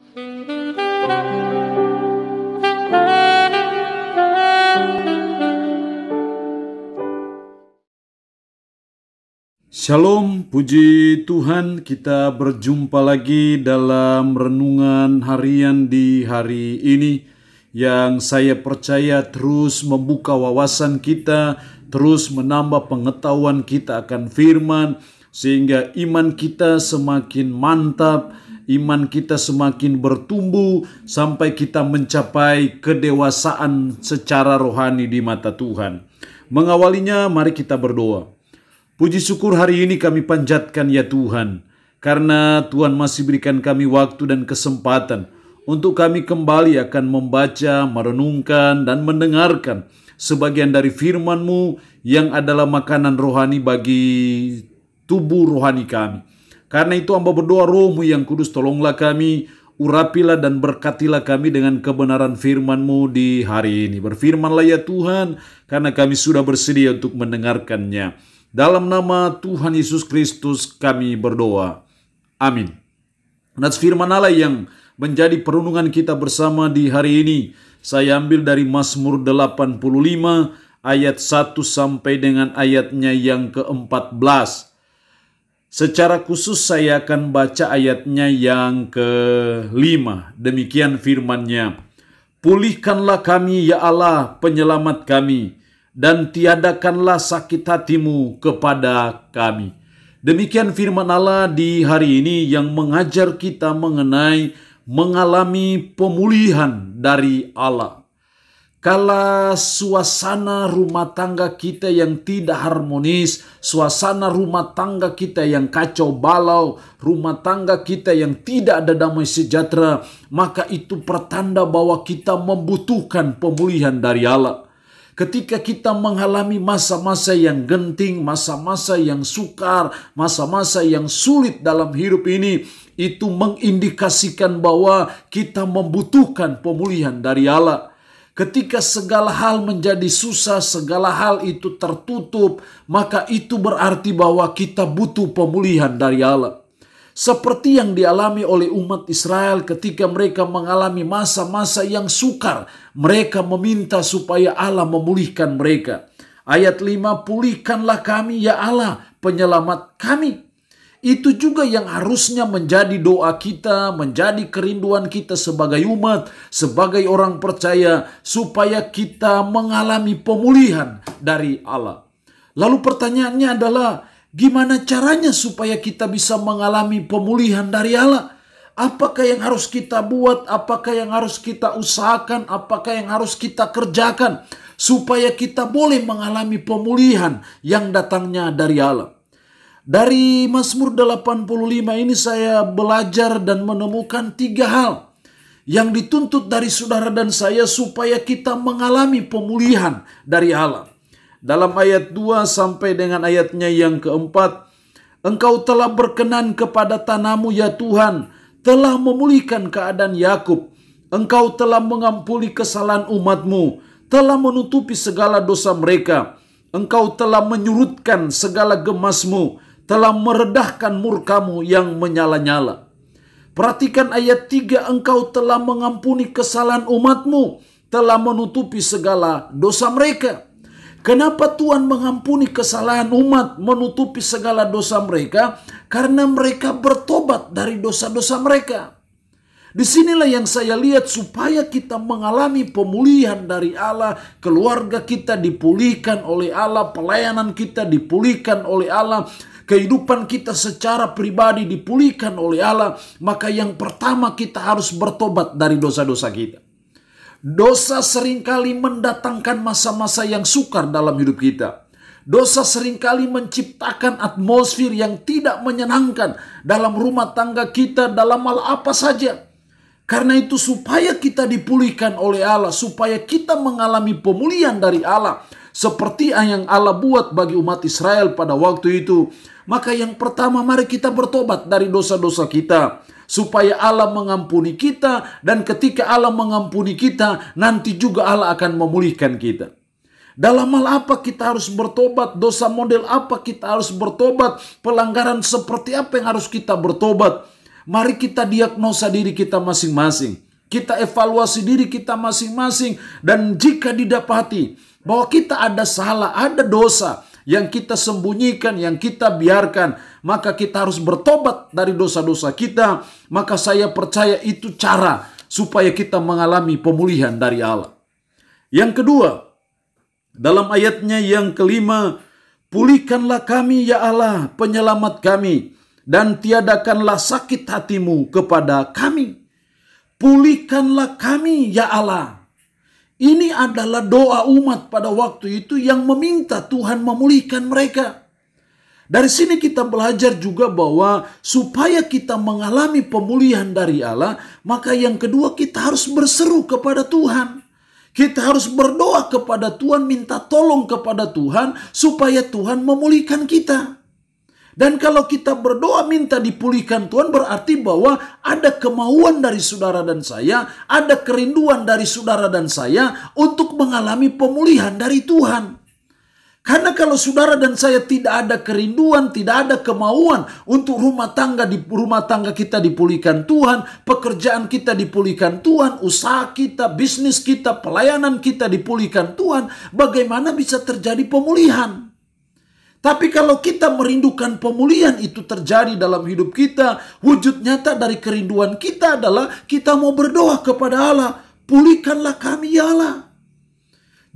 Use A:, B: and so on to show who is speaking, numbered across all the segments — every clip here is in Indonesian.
A: Shalom, puji Tuhan, kita berjumpa lagi dalam renungan harian di hari ini yang saya percaya terus membuka wawasan kita, terus menambah pengetahuan kita akan firman, sehingga iman kita semakin mantap, iman kita semakin bertumbuh sampai kita mencapai kedewasaan secara rohani di mata Tuhan. Mengawalinya, mari kita berdoa. Puji syukur hari ini kami panjatkan ya Tuhan, karena Tuhan masih berikan kami waktu dan kesempatan untuk kami kembali akan membaca, merenungkan, dan mendengarkan sebagian dari firman-Mu yang adalah makanan rohani bagi tubuh rohani kami. Karena itu hamba berdoa, Roh-Mu yang kudus, tolonglah kami, urapilah dan berkatilah kami dengan kebenaran firman-Mu di hari ini. Berfirmanlah ya Tuhan, karena kami sudah bersedia untuk mendengarkannya. Dalam nama Tuhan Yesus Kristus kami berdoa. Amin. Nah, firman Allah yang menjadi perenungan kita bersama di hari ini, saya ambil dari Mazmur 85 ayat 1 sampai dengan ayatnya yang ke-14. Secara khusus saya akan baca ayatnya yang ke-5. Demikian firman-Nya. Pulihkanlah kami ya Allah, penyelamat kami, dan tiadakanlah sakit hati-Mu kepada kami. Demikian firman Allah di hari ini yang mengajar kita mengenai mengalami pemulihan dari Allah. Kala suasana rumah tangga kita yang tidak harmonis, suasana rumah tangga kita yang kacau balau, rumah tangga kita yang tidak ada damai sejahtera, maka itu pertanda bahwa kita membutuhkan pemulihan dari Allah. Ketika kita mengalami masa-masa yang genting, masa-masa yang sukar, masa-masa yang sulit dalam hidup ini, itu mengindikasikan bahwa kita membutuhkan pemulihan dari Allah. Ketika segala hal menjadi susah, segala hal itu tertutup, maka itu berarti bahwa kita butuh pemulihan dari Allah. Seperti yang dialami oleh umat Israel ketika mereka mengalami masa-masa yang sukar. Mereka meminta supaya Allah memulihkan mereka. Ayat 5, pulihkanlah kami ya Allah, penyelamat kami. Itu juga yang harusnya menjadi doa kita, menjadi kerinduan kita sebagai umat, sebagai orang percaya, supaya kita mengalami pemulihan dari Allah. Lalu pertanyaannya adalah, gimana caranya supaya kita bisa mengalami pemulihan dari Allah? Apakah yang harus kita buat? Apakah yang harus kita usahakan? Apakah yang harus kita kerjakan? Supaya kita boleh mengalami pemulihan yang datangnya dari Allah. Dari Mazmur 85 ini saya belajar dan menemukan 3 hal yang dituntut dari saudara dan saya supaya kita mengalami pemulihan dari Allah. Dalam ayat 2 sampai dengan ayatnya yang keempat, Engkau telah berkenan kepada tanah-Mu ya Tuhan, telah memulihkan keadaan Yakub. Engkau telah mengampuni kesalahan umat-Mu, telah menutupi segala dosa mereka. Engkau telah menyurutkan segala gemas-Mu, telah meredahkan murka-Mu yang menyala-nyala. Perhatikan ayat 3, Engkau telah mengampuni kesalahan umat-Mu, telah menutupi segala dosa mereka. Kenapa Tuhan mengampuni kesalahan umat, menutupi segala dosa mereka? Karena mereka bertobat dari dosa-dosa mereka. Disinilah yang saya lihat supaya kita mengalami pemulihan dari Allah, keluarga kita dipulihkan oleh Allah, pelayanan kita dipulihkan oleh Allah, kehidupan kita secara pribadi dipulihkan oleh Allah. Maka yang pertama kita harus bertobat dari dosa-dosa kita. Dosa seringkali mendatangkan masa-masa yang sukar dalam hidup kita. Dosa seringkali menciptakan atmosfer yang tidak menyenangkan dalam rumah tangga kita, dalam hal apa saja. Karena itu supaya kita dipulihkan oleh Allah, supaya kita mengalami pemulihan dari Allah, seperti yang Allah buat bagi umat Israel pada waktu itu. Maka yang pertama, mari kita bertobat dari dosa-dosa kita, supaya Allah mengampuni kita, dan ketika Allah mengampuni kita, nanti juga Allah akan memulihkan kita. Dalam hal apa kita harus bertobat? Dosa model apa kita harus bertobat? Pelanggaran seperti apa yang harus kita bertobat? Mari kita diagnosa diri kita masing-masing. Kita evaluasi diri kita masing-masing. Dan jika didapati bahwa kita ada salah, ada dosa yang kita sembunyikan, yang kita biarkan, maka kita harus bertobat dari dosa-dosa kita. Maka saya percaya itu cara supaya kita mengalami pemulihan dari Allah. Yang kedua, dalam ayatnya yang kelima, pulihkanlah kami ya Allah, penyelamat kami, dan tiadakanlah sakit hatimu kepada kami. Pulihkanlah kami ya Allah. Ini adalah doa umat pada waktu itu yang meminta Tuhan memulihkan mereka. Dari sini kita belajar juga bahwa supaya kita mengalami pemulihan dari Allah, maka yang kedua kita harus berseru kepada Tuhan. Kita harus berdoa kepada Tuhan, minta tolong kepada Tuhan supaya Tuhan memulihkan kita. Dan kalau kita berdoa minta dipulihkan Tuhan, berarti bahwa ada kemauan dari saudara dan saya, ada kerinduan dari saudara dan saya untuk mengalami pemulihan dari Tuhan. Karena kalau saudara dan saya tidak ada kerinduan, tidak ada kemauan untuk rumah tangga kita dipulihkan Tuhan, pekerjaan kita dipulihkan Tuhan, usaha kita, bisnis kita, pelayanan kita dipulihkan Tuhan, bagaimana bisa terjadi pemulihan? Tapi kalau kita merindukan pemulihan itu terjadi dalam hidup kita, wujud nyata dari kerinduan kita adalah kita mau berdoa kepada Allah, pulihkanlah kami ya Allah.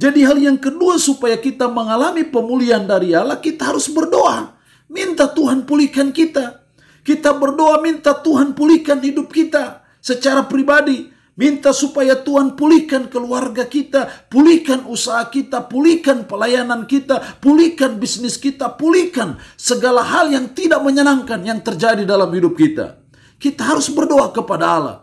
A: Jadi hal yang kedua supaya kita mengalami pemulihan dari Allah, kita harus berdoa. Minta Tuhan pulihkan kita. Kita berdoa minta Tuhan pulihkan hidup kita secara pribadi. Minta supaya Tuhan pulihkan keluarga kita, pulihkan usaha kita, pulihkan pelayanan kita, pulihkan bisnis kita, pulihkan segala hal yang tidak menyenangkan yang terjadi dalam hidup kita. Kita harus berdoa kepada Allah.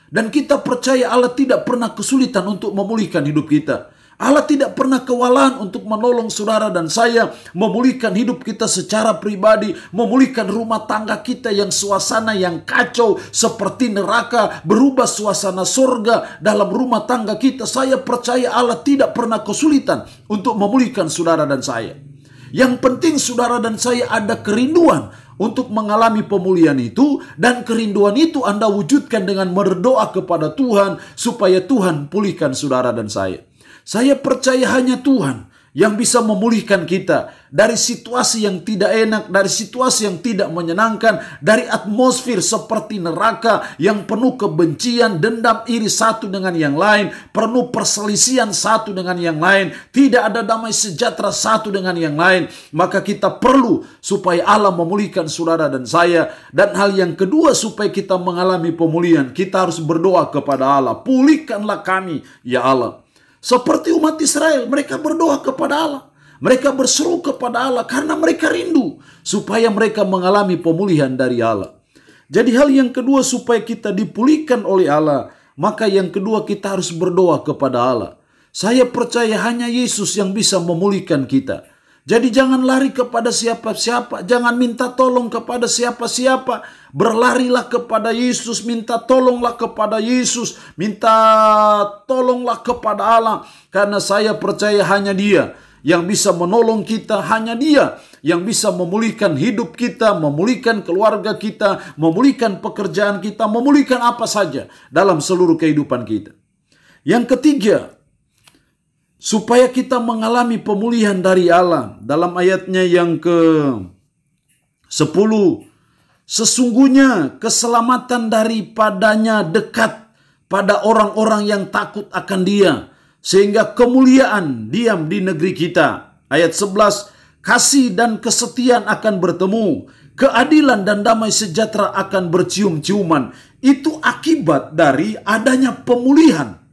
A: Dan kita percaya Allah tidak pernah kesulitan untuk memulihkan hidup kita. Allah tidak pernah kewalahan untuk menolong saudara dan saya, memulihkan hidup kita secara pribadi, memulihkan rumah tangga kita yang suasana yang kacau seperti neraka, berubah suasana surga dalam rumah tangga kita. Saya percaya Allah tidak pernah kesulitan untuk memulihkan saudara dan saya. Yang penting saudara dan saya ada kerinduan untuk mengalami pemulihan itu, dan kerinduan itu Anda wujudkan dengan berdoa kepada Tuhan supaya Tuhan pulihkan saudara dan saya. Saya percaya hanya Tuhan yang bisa memulihkan kita dari situasi yang tidak enak, dari situasi yang tidak menyenangkan, dari atmosfer seperti neraka yang penuh kebencian, dendam, iri satu dengan yang lain, penuh perselisihan satu dengan yang lain, tidak ada damai sejahtera satu dengan yang lain. Maka kita perlu supaya Allah memulihkan saudara dan saya. Dan hal yang kedua supaya kita mengalami pemulihan, kita harus berdoa kepada Allah, pulihkanlah kami ya Allah. Seperti umat Israel, mereka berdoa kepada Allah. Mereka berseru kepada Allah karena mereka rindu supaya mereka mengalami pemulihan dari Allah. Jadi hal yang kedua supaya kita dipulihkan oleh Allah, maka yang kedua kita harus berdoa kepada Allah. Saya percaya hanya Yesus yang bisa memulihkan kita. Jadi jangan lari kepada siapa-siapa, jangan minta tolong kepada siapa-siapa. Berlarilah kepada Yesus, minta tolonglah kepada Yesus, minta tolonglah kepada Allah. Karena saya percaya hanya Dia yang bisa menolong kita, hanya Dia yang bisa memulihkan hidup kita, memulihkan keluarga kita, memulihkan pekerjaan kita, memulihkan apa saja dalam seluruh kehidupan kita. Yang ketiga, supaya kita mengalami pemulihan dari Allah. Dalam ayatnya yang ke-10. Sesungguhnya keselamatan daripadanya dekat pada orang-orang yang takut akan Dia. Sehingga kemuliaan diam di negeri kita. Ayat 11. Kasih dan kesetiaan akan bertemu. Keadilan dan damai sejahtera akan bercium-ciuman. Itu akibat dari adanya pemulihan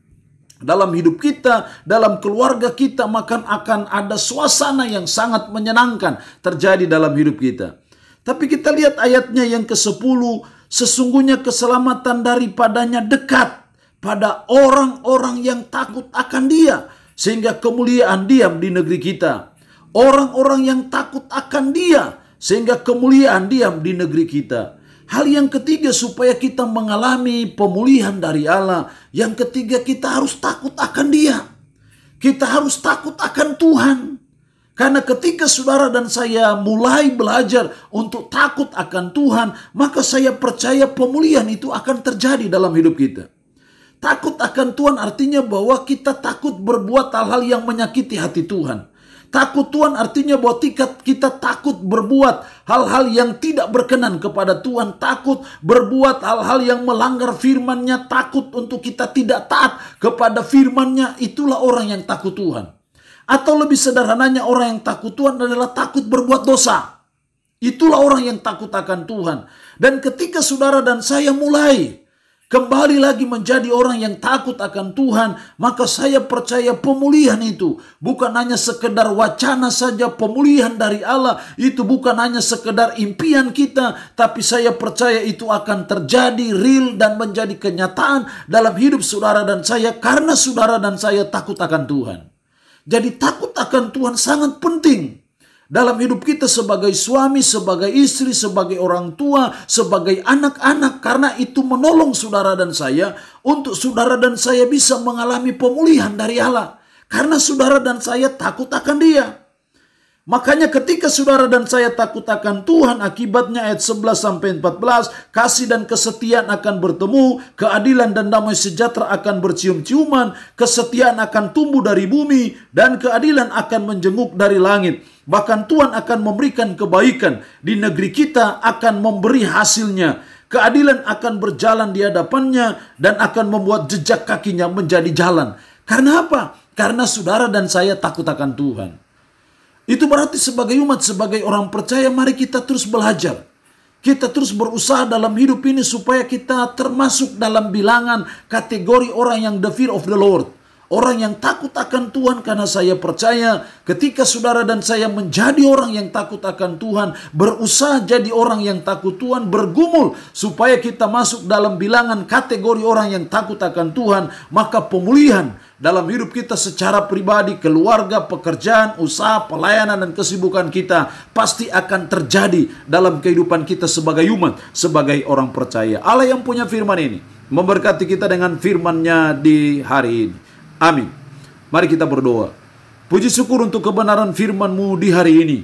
A: dalam hidup kita, dalam keluarga kita, maka akan ada suasana yang sangat menyenangkan terjadi dalam hidup kita. Tapi kita lihat ayatnya yang ke-10, sesungguhnya keselamatan daripadanya dekat pada orang-orang yang takut akan Dia, sehingga kemuliaan diam di negeri kita. Orang-orang yang takut akan Dia, sehingga kemuliaan diam di negeri kita. Hal yang ketiga supaya kita mengalami pemulihan dari Allah. Yang ketiga kita harus takut akan Dia. Kita harus takut akan Tuhan. Karena ketika saudara dan saya mulai belajar untuk takut akan Tuhan, maka saya percaya pemulihan itu akan terjadi dalam hidup kita. Takut akan Tuhan artinya bahwa kita takut berbuat hal-hal yang menyakiti hati Tuhan. Takut Tuhan artinya bahwa kita takut berbuat hal-hal yang tidak berkenan kepada Tuhan. Takut berbuat hal-hal yang melanggar firman-Nya. Takut untuk kita tidak taat kepada firman-Nya. Itulah orang yang takut Tuhan. Atau lebih sederhananya, orang yang takut Tuhan adalah takut berbuat dosa. Itulah orang yang takut akan Tuhan. Dan ketika saudara dan saya mulai kembali lagi menjadi orang yang takut akan Tuhan, maka saya percaya pemulihan itu bukan hanya sekedar wacana saja. Pemulihan dari Allah itu bukan hanya sekedar impian kita, tapi saya percaya itu akan terjadi real dan menjadi kenyataan dalam hidup saudara dan saya, karena saudara dan saya takut akan Tuhan. Jadi takut akan Tuhan sangat penting dalam hidup kita sebagai suami, sebagai istri, sebagai orang tua, sebagai anak-anak. Karena itu menolong saudara dan saya untuk saudara dan saya bisa mengalami pemulihan dari Allah. Karena saudara dan saya takut akan Dia. Makanya ketika saudara dan saya takut akan Tuhan, akibatnya ayat 11-14, kasih dan kesetiaan akan bertemu, keadilan dan damai sejahtera akan bercium-ciuman, kesetiaan akan tumbuh dari bumi, dan keadilan akan menjenguk dari langit. Bahkan Tuhan akan memberikan kebaikan, di negeri kita akan memberi hasilnya. Keadilan akan berjalan di hadapannya, dan akan membuat jejak kakinya menjadi jalan. Karena apa? Karena saudara dan saya takut akan Tuhan. Itu berarti sebagai umat, sebagai orang percaya, mari kita terus belajar. Kita terus berusaha dalam hidup ini supaya kita termasuk dalam bilangan kategori orang yang the fear of the Lord. Orang yang takut akan Tuhan, karena saya percaya ketika saudara dan saya menjadi orang yang takut akan Tuhan, berusaha jadi orang yang takut Tuhan, bergumul supaya kita masuk dalam bilangan kategori orang yang takut akan Tuhan, maka pemulihan dalam hidup kita secara pribadi, keluarga, pekerjaan, usaha, pelayanan, dan kesibukan kita pasti akan terjadi dalam kehidupan kita sebagai umat, sebagai orang percaya. Allah yang punya firman ini memberkati kita dengan firman-Nya di hari ini. Amin. Mari kita berdoa. Puji syukur untuk kebenaran firman-Mu di hari ini,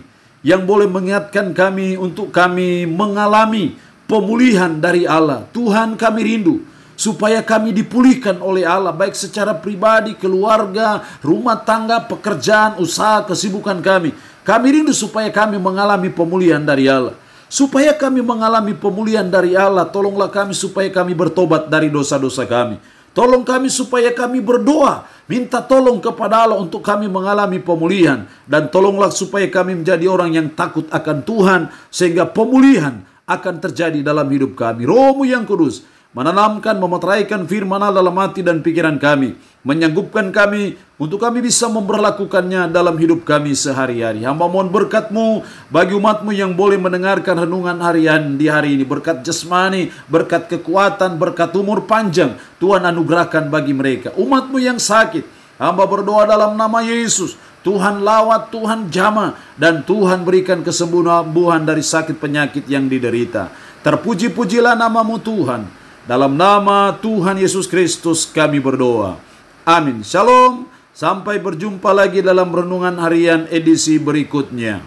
A: yang boleh mengingatkan kami untuk kami mengalami pemulihan dari Allah. Tuhan, kami rindu supaya kami dipulihkan oleh Allah, baik secara pribadi, keluarga, rumah tangga, pekerjaan, usaha, kesibukan kami. Kami rindu supaya kami mengalami pemulihan dari Allah. Supaya kami mengalami pemulihan dari Allah, tolonglah kami supaya kami bertobat dari dosa-dosa kami. Tolong kami supaya kami berdoa, minta tolong kepada Allah untuk kami mengalami pemulihan. Dan tolonglah supaya kami menjadi orang yang takut akan Tuhan, sehingga pemulihan akan terjadi dalam hidup kami. Roh-Mu yang kudus menanamkan, memeteraikan firman Allah dalam hati dan pikiran kami, menyanggupkan kami untuk kami bisa memperlakukannya dalam hidup kami sehari-hari. Hamba mohon berkat-Mu bagi umat-Mu yang boleh mendengarkan renungan harian di hari ini. Berkat jasmani, berkat kekuatan, berkat umur panjang Tuhan anugerahkan bagi mereka. Umat-Mu yang sakit, hamba berdoa dalam nama Yesus, Tuhan lawat, Tuhan jamah, dan Tuhan berikan kesembuhan dari sakit penyakit yang diderita. Terpuji-pujilah nama-Mu Tuhan. Dalam nama Tuhan Yesus Kristus kami berdoa. Amin. Shalom. Sampai berjumpa lagi dalam renungan harian edisi berikutnya.